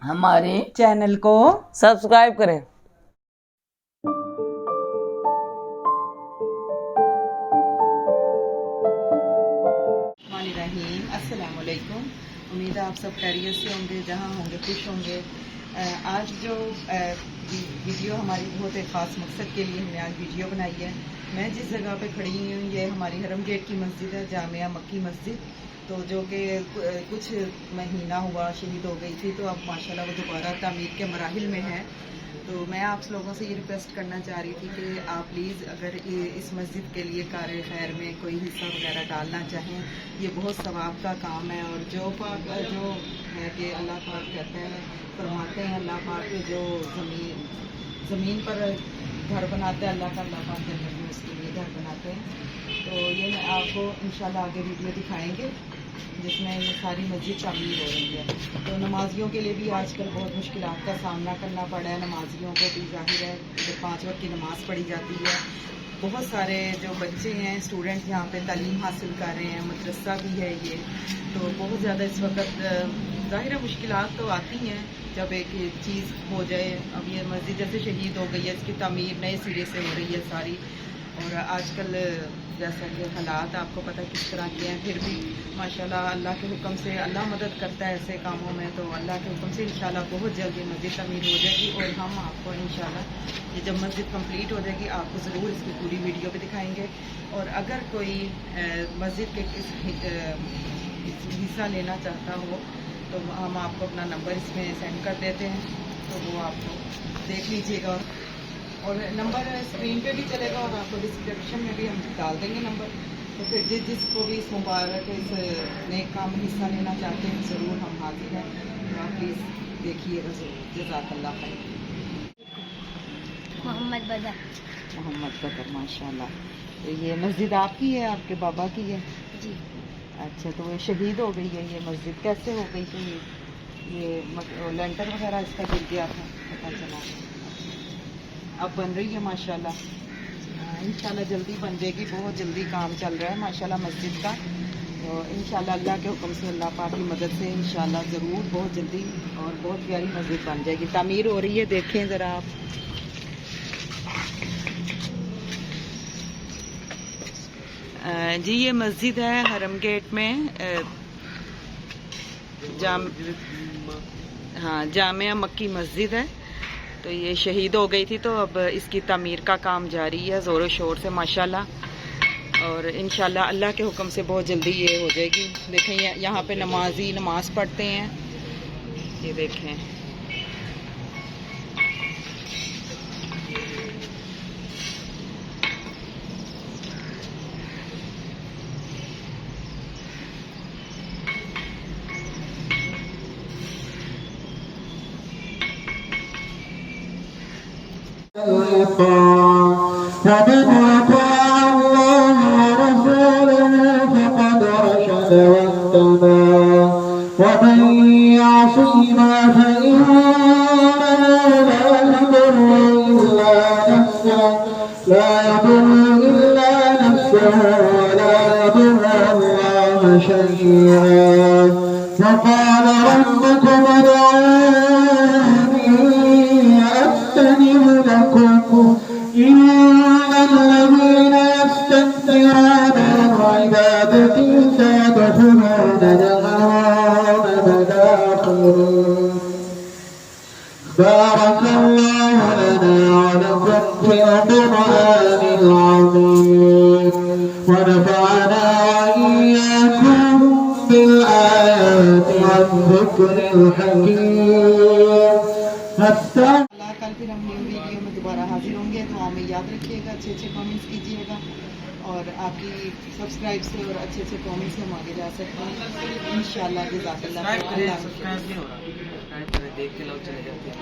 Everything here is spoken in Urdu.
ہمارے چینل کو سبسکرائب کریں۔ السلام علیکم، امید ہے آپ سب خیریت سے ہوں گے، جہاں ہوں گے خوش ہوں گے۔ آج جو ویڈیو ہماری بہت ایک خاص مقصد کے لیے ہم نے آج ویڈیو بنائی ہے۔ میں جس جگہ پہ کھڑی ہوں یہ ہماری حرم گیٹ کی مسجد ہے، جامعہ مکی مسجد، تو جو کہ کچھ مہینہ ہوا شہید ہو گئی تھی، تو اب ماشاءاللہ وہ دوبارہ تعمیر کے مراحل میں ہے۔ تو میں آپ لوگوں سے یہ ریکویسٹ کرنا چاہ رہی تھی کہ آپ پلیز اگر اس مسجد کے لیے کار خیر میں کوئی حصہ وغیرہ ڈالنا چاہیں، یہ بہت ثواب کا کام ہے، اور جو ہے کہ اللہ پاک کہتے ہیں، فرماتے ہیں اللہ پاک کہ جو زمین پر گھر بناتے ہیں اللہ پاک جنت میں اس کے لیے گھر بناتے ہیں۔ تو یہ میں آپ کو انشاءاللہ آگے ویڈیو دکھائیں گے جس میں یہ ساری مسجد تعمیر ہو رہی ہے۔ تو نمازیوں کے لیے بھی آج کل بہت مشکلات کا سامنا کرنا پڑا ہے، نمازیوں کو بھی ظاہر ہے جب 5 وقت کی نماز پڑھی جاتی ہے۔ بہت سارے جو بچے ہیں اسٹوڈنٹ یہاں پہ تعلیم حاصل کر رہے ہیں، مدرسہ بھی ہے یہ، تو بہت زیادہ اس وقت ظاہر ہے مشکلات تو آتی ہیں جب ایک چیز ہو جائے۔ اب یہ مسجد جیسے شہید ہو گئی ہے، اس کی تعمیر نئے سرے سے ہو رہی ہے ساری، اور آج کل جیسا کہ حالات آپ کو پتہ کس طرح کے ہیں، پھر بھی ماشاءاللہ اللہ کے حکم سے اللہ مدد کرتا ہے ایسے کاموں میں، تو اللہ کے حکم سے انشاءاللہ بہت جلدی مسجد تعمیر ہو جائے گی، اور ہم آپ کو انشاءاللہ یہ جب مسجد کمپلیٹ ہو جائے گی آپ کو ضرور اس کی پوری ویڈیو بھی دکھائیں گے۔ اور اگر کوئی مسجد کے حصہ لینا چاہتا ہو تو ہم آپ کو اپنا نمبر اس میں سینڈ کر دیتے ہیں، تو وہ آپ کو دیکھ لیجیے گا، اور نمبر اسکرین پہ بھی چلے گا، اور آپ کو ڈسکرپشن میں بھی ہم ڈال دیں گے نمبر، تو پھر جس کو بھی اس مبارک اس نیک کام میں حصہ لینا چاہتے ہیں ضرور ہم حاضر ہیں، تو آپ پلیز دیکھیے گا ضرور۔ جزاک اللہ خیر۔ محمد بدر ماشاء اللہ۔ تو یہ مسجد آپ کی ہے، آپ کے بابا کی ہے؟ جی اچھا، تو وہ شہید ہو گئی ہے یہ مسجد، کیسے ہو گئی شہید؟ یہ لینٹر وغیرہ اس کا گر گیا تھا، پتہ چلا، اب بن رہی ہے ماشاءاللہ، انشاءاللہ جلدی بن جائے گی، بہت جلدی کام چل رہا ہے ماشاءاللہ مسجد کا، تو انشاءاللہ اللہ کے حکم سے اللہ پاک کی مدد سے انشاءاللہ ضرور بہت جلدی اور بہت پیاری مسجد بن جائے گی۔ تعمیر ہو رہی ہے، دیکھیں ذرا آپ۔ جی یہ مسجد ہے حرم گیٹ میں، جامعہ مکی مسجد ہے، تو یہ شہید ہو گئی تھی، تو اب اس کی تعمیر کا کام جاری ہے زور و شور سے ماشاءاللہ، اور انشاءاللہ اللہ کے حکم سے بہت جلدی یہ ہو جائے گی۔ دیکھیں یہاں پہ نمازی نماز پڑھتے ہیں، یہ دیکھیں۔ فمن أطاع الله ورسوله فقد رشد واهتدى، ومن يعصهما فإنه لا يضر إلا نفسه ولا يضر الله شيئا، وقال ربكم ادعوني أستجب لكم، إن الذين يستكبرون عن عبادتي سيدخلون جهنم داخرين۔ بارك الله لنا ولكم في القرآن العظيم، ونفعنا وإياكم بالآيات والذكر الحكيم۔ کل پھر ہم نیو ویڈیو میں دوبارہ حاضر ہوں گے، تو ہمیں یاد رکھیے گا، اچھے اچھے کامنٹس کیجیے گا، اور آپ کی سبسکرائب سے اور اچھے اچھے کامنٹس سے ہم آگے جا سکتے ہیں انشاءاللہ۔ جزاک اللہ خیر۔ دیکھ کے لوگ چلے جاتے ہیں۔